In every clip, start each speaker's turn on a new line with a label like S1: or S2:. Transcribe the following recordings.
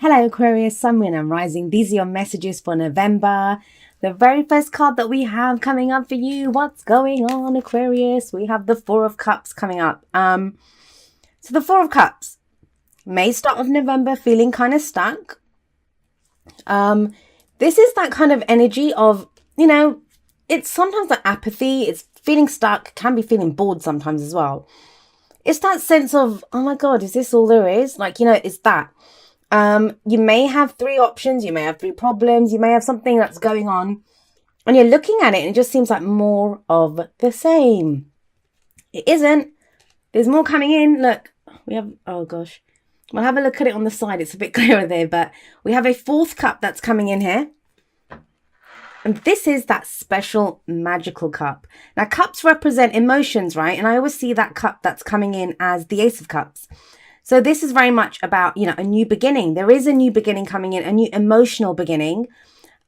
S1: Hello Aquarius, Sun, Moon and Rising. These are your messages for November. The very first card that we have coming up for you. What's going on, Aquarius? We have the Four of Cups coming up. So the Four of Cups may start of November feeling kind of stuck. This is that kind of energy of, it's sometimes like apathy. It's feeling stuck, can be feeling bored sometimes as well. It's that sense of, oh my God, is this all there is? It's that. You may have three options, you may have three problems, you may have something that's going on and you're looking at it and it just seems like more of the same. It isn't. There's more coming in. Look, we have, oh gosh, we'll have a look at it on the side. It's a bit clearer there, but we have a fourth cup that's coming in here. And this is that special magical cup. Now, cups represent emotions, right? And I always see that cup that's coming in as the Ace of Cups. So this is very much about, a new beginning. There is a new beginning coming in, a new emotional beginning.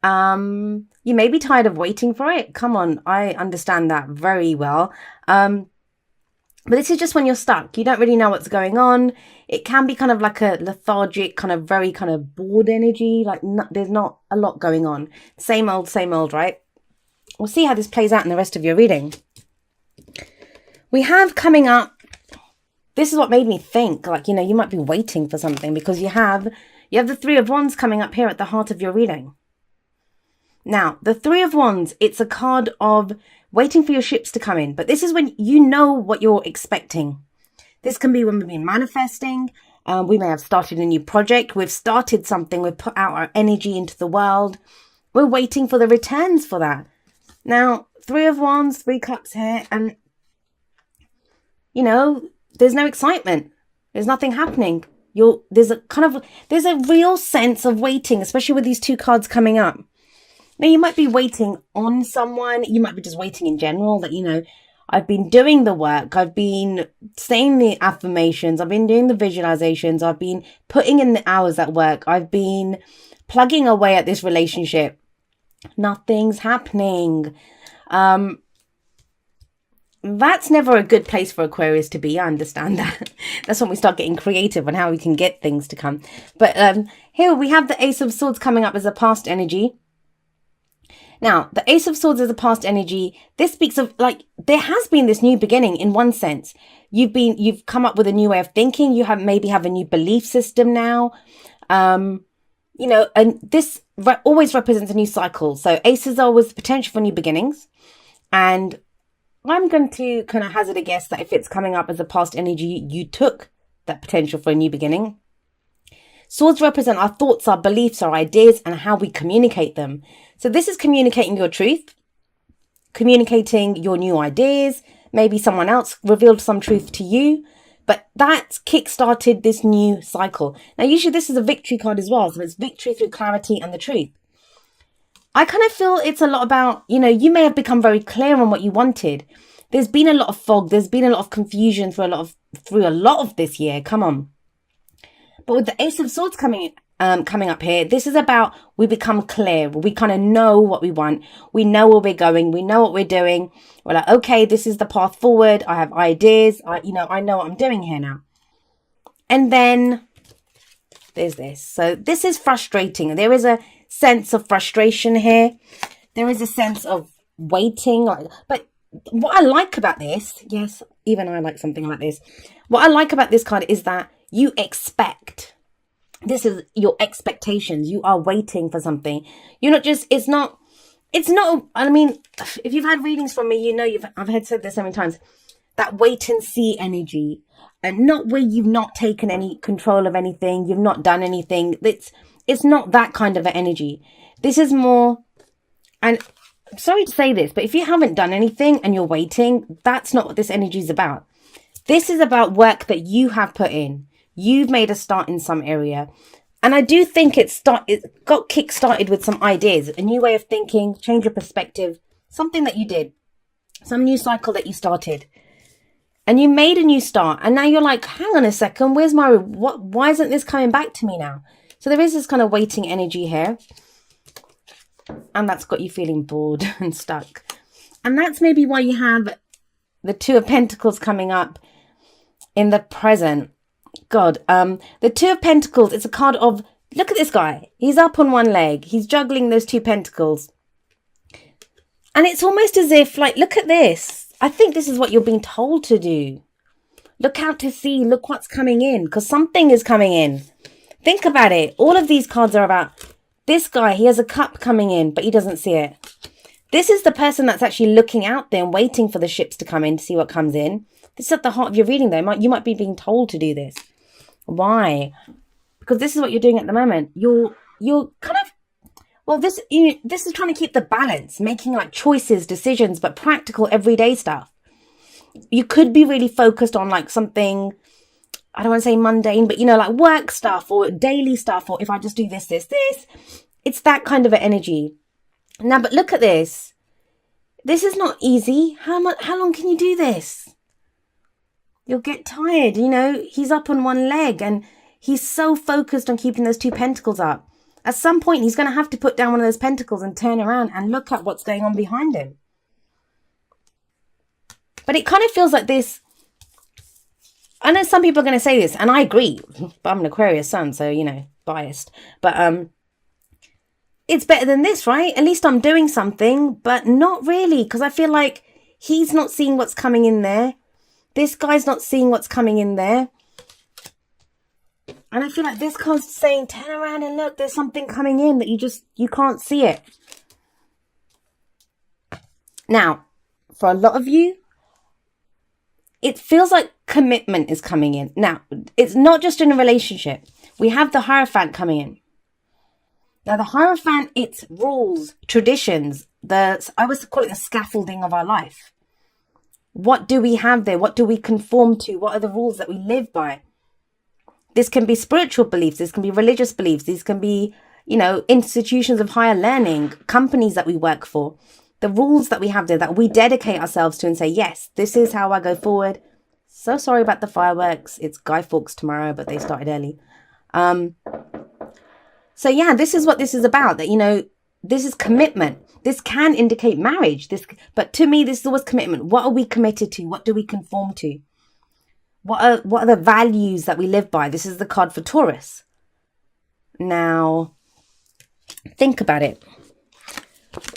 S1: You may be tired of waiting for it. Come on, I understand that very well. But this is just when you're stuck. You don't really know what's going on. It can be kind of like a lethargic, very bored energy. There's not a lot going on. Same old, right? We'll see how this plays out in the rest of your reading. We have coming up, this is what made me think, you might be waiting for something because you have the Three of Wands coming up here at the heart of your reading. Now, the Three of Wands, it's a card of waiting for your ships to come in. But this is when you know what you're expecting. This can be when we've been manifesting. We may have started a new project. We've started something. We've put out our energy into the world. We're waiting for the returns for that. Now, Three of Wands, Three Cups here. And, there's no excitement. There's nothing happening. There's a real sense of waiting, especially with these two cards coming up. Now, you might be waiting on someone. You might be just waiting in general that, I've been doing the work. I've been saying the affirmations. I've been doing the visualizations. I've been putting in the hours at work. I've been plugging away at this relationship. Nothing's happening. That's never a good place for Aquarius to be. I understand that. That's when we start getting creative on how we can get things to come. But here we have the Ace of Swords coming up as a past energy. Now, the Ace of Swords is a past energy. This speaks of there has been this new beginning in one sense. You've come up with a new way of thinking. You maybe have a new belief system now. And this always represents a new cycle. So aces are always the potential for new beginnings. And I'm going to kind of hazard a guess that if it's coming up as a past energy, you took that potential for a new beginning. Swords represent our thoughts, our beliefs, our ideas, and how we communicate them. So this is communicating your truth, communicating your new ideas. Maybe someone else revealed some truth to you, but that kick-started this new cycle. Now, usually this is a victory card as well. So it's victory through clarity and the truth. I kind of feel it's a lot about, you may have become very clear on what you wanted. There's been a lot of fog. There's been a lot of confusion through a lot of this year. Come on. But with the Ace of Swords coming up here, this is about we become clear. We kind of know what we want. We know where we're going. We know what we're doing. We're like, okay, this is the path forward. I have ideas. I know what I'm doing here now. And then there's this. So this is frustrating. There is a sense of frustration here. There is a sense of waiting. But what I like about this, yes, even I like something like this. What I like about this card is that you expect. This is your expectations. You are waiting for something. You're not just, it's not, I mean, if you've had readings from me, I've had said this so many times, that wait and see energy, and not where you've not taken any control of anything. You've not done anything. It's not that kind of an energy. This is more, and I'm sorry to say this, but if you haven't done anything and you're waiting, that's not what this energy is about. This is about work that you have put in. You've made a start in some area. And I do think it got kick-started with some ideas, a new way of thinking, change of perspective, something that you did, some new cycle that you started. And you made a new start. And now you're like, hang on a second, why isn't this coming back to me now? So there is this kind of waiting energy here. And that's got you feeling bored and stuck. And that's maybe why you have the Two of Pentacles coming up in the present. God, the Two of Pentacles, it's a card of Look at this guy. He's up on one leg. He's juggling those two pentacles. And it's almost as if, like, look at this. I think this is what you're being told to do. Look out to sea. Look what's coming in. Because something is coming in. Think about it. All of these cards are about this guy. He has a cup coming in, but he doesn't see it. This is the person that's actually looking out there and waiting for the ships to come in to see what comes in. This is at the heart of your reading, though. You might be being told to do this. Why? Because this is what you're doing at the moment. You're kind of, well, this is trying to keep the balance, making like choices, decisions, but practical everyday stuff. You could be really focused on like something, I don't want to say mundane, but like work stuff or daily stuff, or if I just do this. It's that kind of an energy. Now, but look at this. This is not easy. How long can you do this? You'll get tired, He's up on one leg and he's so focused on keeping those two pentacles up. At some point, he's going to have to put down one of those pentacles and turn around and look at what's going on behind him. But it kind of feels like this. I know some people are going to say this, and I agree. But I'm an Aquarius sun, so, biased. But it's better than this, right? At least I'm doing something, but not really. Because I feel like he's not seeing what's coming in there. This guy's not seeing what's coming in there. And I feel like this card's saying, turn around and look, there's something coming in that you can't see it. Now, for a lot of you, it feels like commitment is coming in. Now, it's not just in a relationship. We have the Hierophant coming in. Now, the Hierophant, it's rules, traditions. I always call it the scaffolding of our life. What do we have there? What do we conform to? What are the rules that we live by? This can be spiritual beliefs. This can be religious beliefs. These can be, institutions of higher learning, companies that we work for. The rules that we have there that we dedicate ourselves to and say, yes, this is how I go forward. So sorry about the fireworks. It's Guy Fawkes tomorrow, but they started early. So yeah, this is what this is about. That, this is commitment. This can indicate marriage. But to me, this is always commitment. What are we committed to? What do we conform to? What are the values that we live by? This is the card for Taurus. Now, think about it.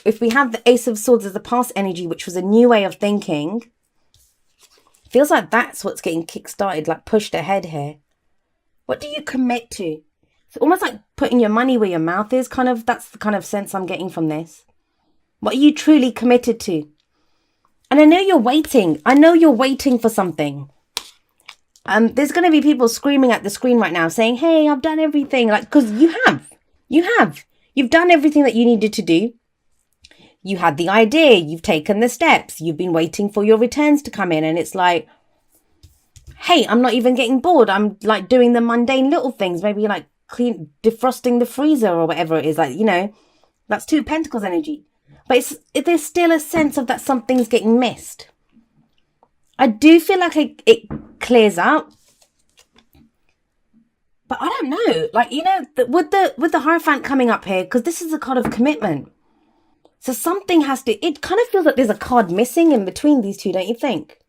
S1: If we have the Ace of Swords as the past energy, which was a new way of thinking, feels like that's what's getting kick-started, like pushed ahead here. What do you commit to? It's almost like putting your money where your mouth is, kind of. That's the kind of sense I'm getting from this. What are you truly committed to? And I know you're waiting. I know you're waiting for something. There's going to be people screaming at the screen right now saying, hey, I've done everything. Like, because you've done everything that you needed to do. You had the idea, you've taken the steps, you've been waiting for your returns to come in. And it's like, hey, I'm not even getting bored. I'm like doing the mundane little things, maybe like defrosting the freezer or whatever it is. Like, that's two pentacles energy. But there's still a sense of that something's getting missed. I do feel like it clears up. But I don't know. Like, with the Hierophant coming up here, because this is a card of commitment. So something it kind of feels like there's a card missing in between these two, don't you think?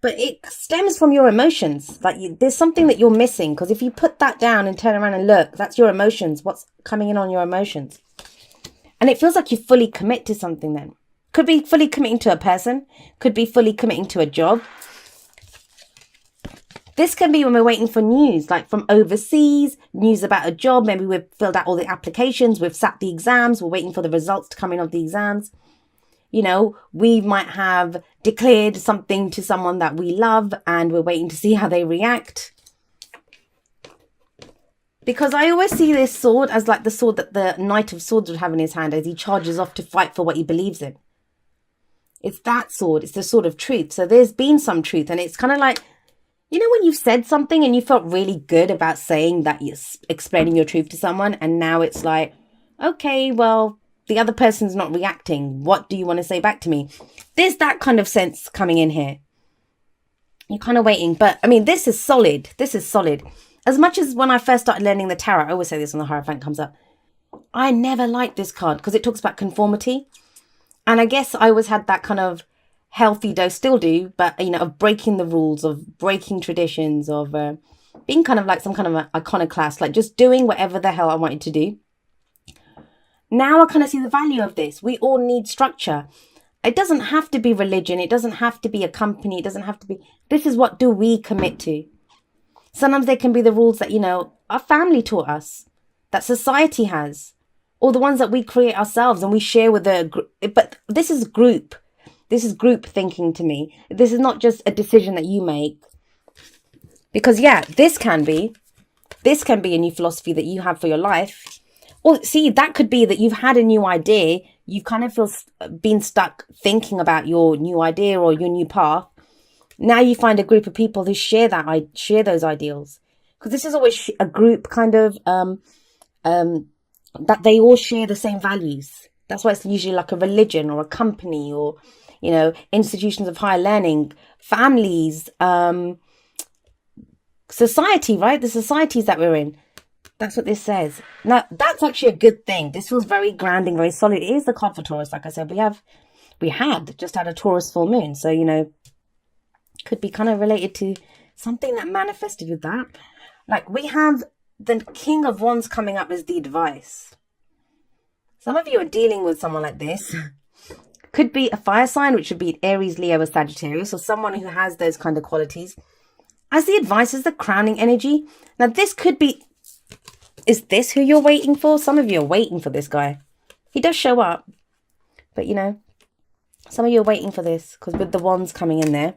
S1: But it stems from your emotions. Like there's something that you're missing. Because if you put that down and turn around and look, that's your emotions. What's coming in on your emotions? And it feels like you fully commit to something then. Could be fully committing to a person. Could be fully committing to a job. This can be when we're waiting for news, like from overseas, news about a job. Maybe we've filled out all the applications. We've sat the exams. We're waiting for the results to come in of the exams. We might have declared something to someone that we love and we're waiting to see how they react. Because I always see this sword as like the sword that the Knight of Swords would have in his hand as he charges off to fight for what he believes in. It's that sword. It's the sword of truth. So there's been some truth. And it's kind of like, when you've said something and you felt really good about saying that you're explaining your truth to someone. And now it's like, okay, well, the other person's not reacting. What do you want to say back to me? There's that kind of sense coming in here. You're kind of waiting. But I mean, this is solid. This is solid. As much as when I first started learning the tarot, I always say this when the Hierophant comes up. I never liked this card because it talks about conformity. And I guess I always had that kind of healthy dose, still do, but, of breaking the rules, of breaking traditions, of being kind of like some kind of an iconoclast, like just doing whatever the hell I wanted to do. Now I kind of see the value of this. We all need structure. It doesn't have to be religion. It doesn't have to be a company. It doesn't have to be. This is what do we commit to. Sometimes they can be the rules that, you know, our family taught us, that society has, or the ones that we create ourselves and we share with the group. But this is group. This is group thinking to me. This is not just a decision that you make. Because, yeah, this can be a new philosophy that you have for your life. Or see, that could be that you've had a new idea. You kind of feel been stuck thinking about your new idea or your new path. Now you find a group of people who share those ideals. Because this is always a group kind of, that they all share the same values. That's why it's usually like a religion or a company or, you know, institutions of higher learning, families, society, right? The societies that we're in. That's what this says. Now, that's actually a good thing. This feels very grounding, very solid. It is the card for Taurus. Like I said, we had just had a Taurus full moon. So, you know, could be kind of related to something that manifested with that. Like we have the King of Wands coming up as the advice. Some of you are dealing with someone like this. Could be a fire sign, which would be Aries, Leo, or Sagittarius, or someone who has those kind of qualities. As the advice is the crowning energy. Now, this could be... Is this who you're waiting for? Some of you are waiting for this guy. He does show up. But, you know, some of you are waiting for this because with the wands coming in there.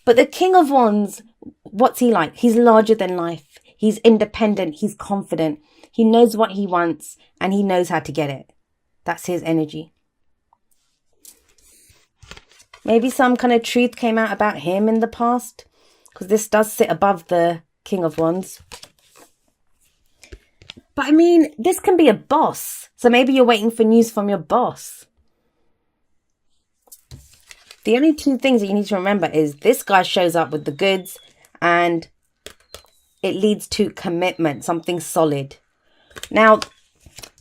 S1: But the King of Wands, what's he like? He's larger than life. He's independent. He's confident. He knows what he wants and he knows how to get it. That's his energy. Maybe some kind of truth came out about him in the past because this does sit above the King of Wands. But I mean, this can be a boss. So maybe you're waiting for news from your boss. The only two things that you need to remember is this guy shows up with the goods and it leads to commitment, something solid. Now,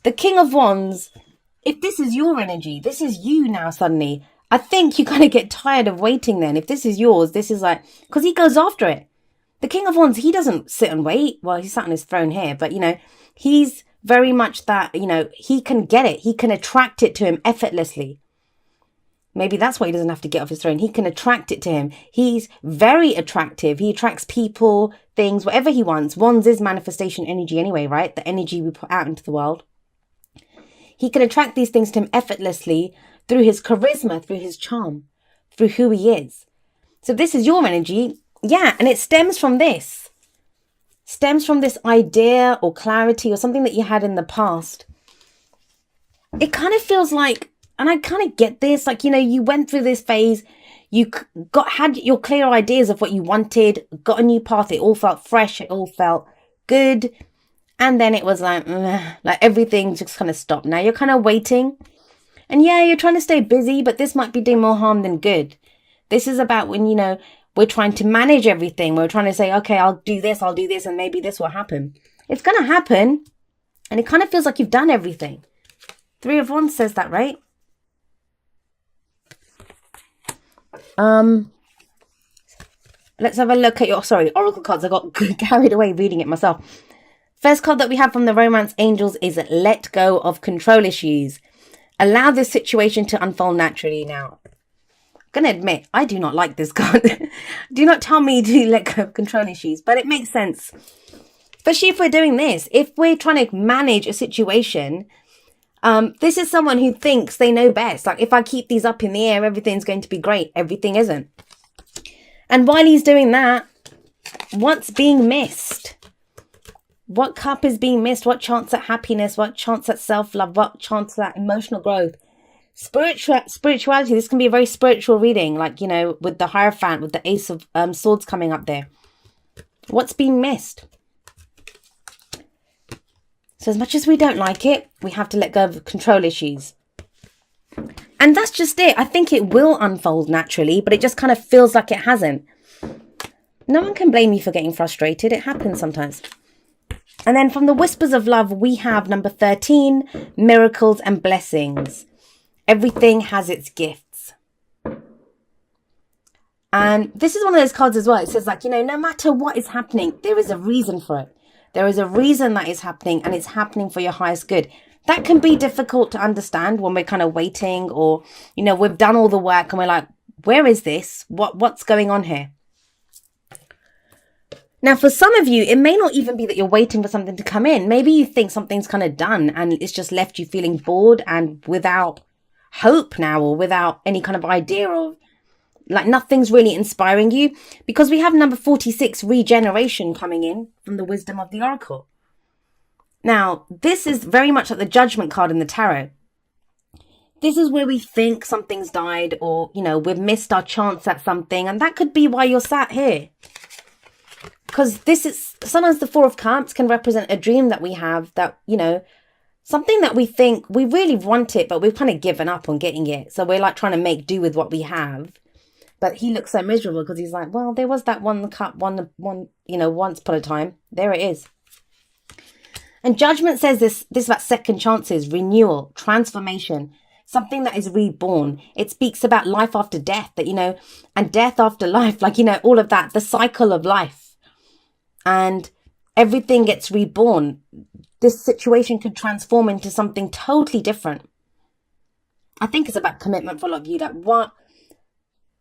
S1: the King of Wands, if this is your energy, this is you now suddenly, I think you kind of get tired of waiting then. If this is yours, this is like, because he goes after it. The King of Wands, he doesn't sit and wait. Well, he's sat on his throne here, but you know, he's very much that, you know, he can get it. He can attract it to him effortlessly. Maybe that's why he doesn't have to get off his throne. He can attract it to him. He's very attractive. He attracts people, things, whatever he wants. Wands is manifestation energy anyway, right? The energy we put out into the world. He can attract these things to him effortlessly through his charisma, through his charm, through who he is. So this is your energy. Yeah, and it stems from this. Stems from this idea or clarity or something that you had in the past. It kind of feels like, and I kind of get this, like, you know, you went through this phase, you had your clear ideas of what you wanted, got a new path, it all felt fresh, it all felt good. And then it was like everything just kind of stopped. Now you're kind of waiting. And yeah, you're trying to stay busy, but this might be doing more harm than good. This is about when, you know, we're trying to manage everything. We're trying to say, okay, I'll do this, and maybe this will happen. It's going to happen. And it kind of feels like you've done everything. 3 of Wands says that, right? Let's have a look at your, oracle cards. I got carried away reading it myself. First card that we have from the Romance Angels is let go of control issues. Allow this situation to unfold naturally. Now, I'm going to admit, I do not like this card. Do not tell me to let go of control issues, but it makes sense. Especially if we're doing this. If we're trying to manage a situation, this is someone who thinks they know best. Like, if I keep these up in the air, everything's going to be great. Everything isn't. And while he's doing that, what's being missed? What cup is being missed? What chance at happiness? What chance at self-love? What chance at emotional growth? Spirituality. This can be a very spiritual reading. Like, you know, with the Hierophant, with the Ace of Swords coming up there. What's being missed? So as much as we don't like it, we have to let go of control issues. And that's just it. I think it will unfold naturally, but it just kind of feels like it hasn't. No one can blame you for getting frustrated. It happens sometimes. And then from the Whispers of Love, we have number 13, miracles and blessings. Everything has its gifts. And this is one of those cards as well. It says, like, no matter what is happening, there is a reason for it. There is a reason that is happening, and it's happening for your highest good. That can be difficult to understand when we're kind of waiting, or, we've done all the work and we're like, where is this? What's going on here? Now, for some of you, it may not even be that you're waiting for something to come in. Maybe you think something's kind of done and it's just left you feeling bored and without hope now, or without any kind of idea of, like, nothing's really inspiring you, because we have number 46, regeneration, coming in from the wisdom of the oracle. Now, this is very much like the judgment card in the tarot. This is where we think something's died, or, we've missed our chance at something. And that could be why you're sat here. Because this is, sometimes the Four of Cups can represent a dream that we have, that, something that we think we really want it, but we've kind of given up on getting it. So we're like trying to make do with what we have. But he looks so miserable because he's like, well, there was that one cup, once upon a time. There it is. And judgment says this about second chances, renewal, transformation, something that is reborn. It speaks about life after death, that, and death after life, like, all of that, the cycle of life. And everything gets reborn. This situation could transform into something totally different. I think it's about commitment for a lot of you. That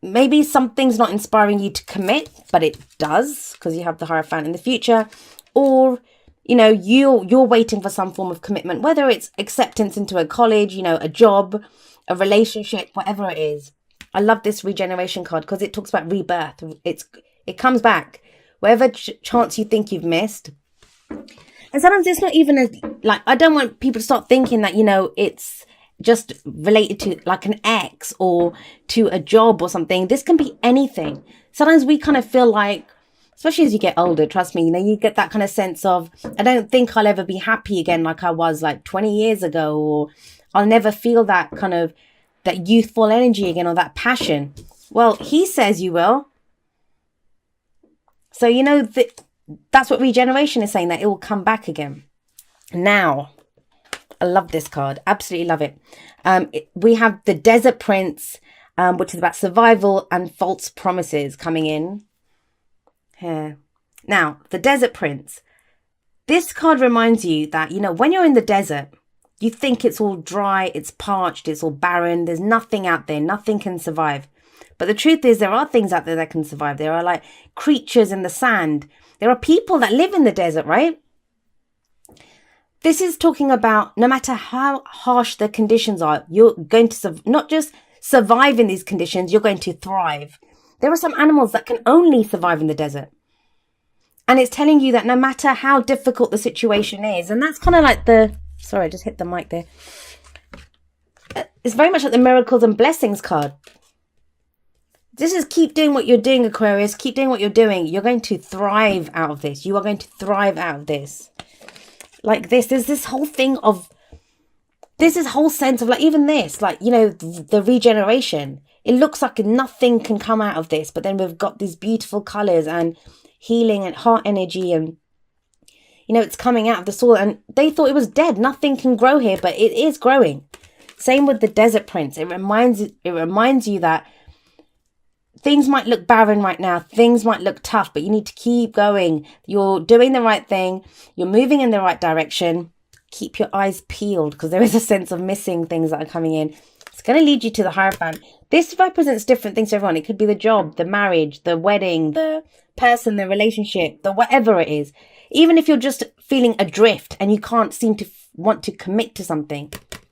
S1: maybe something's not inspiring you to commit, but it does, because you have the Hierophant in the future. Or, you're waiting for some form of commitment, whether it's acceptance into a college, a job, a relationship, whatever it is. I love this regeneration card because it talks about rebirth. It comes back. Whatever chance you think you've missed. And sometimes it's not even I don't want people to start thinking that, it's just related to like an ex or to a job or something. This can be anything. Sometimes we kind of feel like, especially as you get older, trust me, you get that kind of sense of, I don't think I'll ever be happy again like I was like 20 years ago, or I'll never feel that kind of, that youthful energy again, or that passion. Well, he says you will. So, that's what regeneration is saying, that it will come back again. Now, I love this card. Absolutely love it. We have the Desert Prince, which is about survival and false promises, coming in here. Now, the Desert Prince. This card reminds you that, when you're in the desert, you think it's all dry, it's parched, it's all barren. There's nothing out there. Nothing can survive. But the truth is, there are things out there that can survive. There are like creatures in the sand. There are people that live in the desert, right? This is talking about, no matter how harsh the conditions are, you're going to not just survive in these conditions, you're going to thrive. There are some animals that can only survive in the desert. And it's telling you that no matter how difficult the situation is, and that's kind of like sorry, I just hit the mic there. It's very much like the miracles and blessings card. This is keep doing what you're doing, Aquarius. Keep doing what you're doing. You're going to thrive out of this. You are going to thrive out of this. Like this, there's this whole thing of, there's this whole sense of like, even this, like, the regeneration. It looks like nothing can come out of this, but then we've got these beautiful colors and healing and heart energy, and, it's coming out of the soil. And they thought it was dead. Nothing can grow here, but it is growing. Same with the Desert Prince. It reminds you that things might look barren right now. Things might look tough, but you need to keep going. You're doing the right thing. You're moving in the right direction. Keep your eyes peeled, because there is a sense of missing things that are coming in. It's going to lead you to the Hierophant. This represents different things to everyone. It could be the job, the marriage, the wedding, the person, the relationship, the whatever it is. Even if you're just feeling adrift and you can't seem to want to commit to something,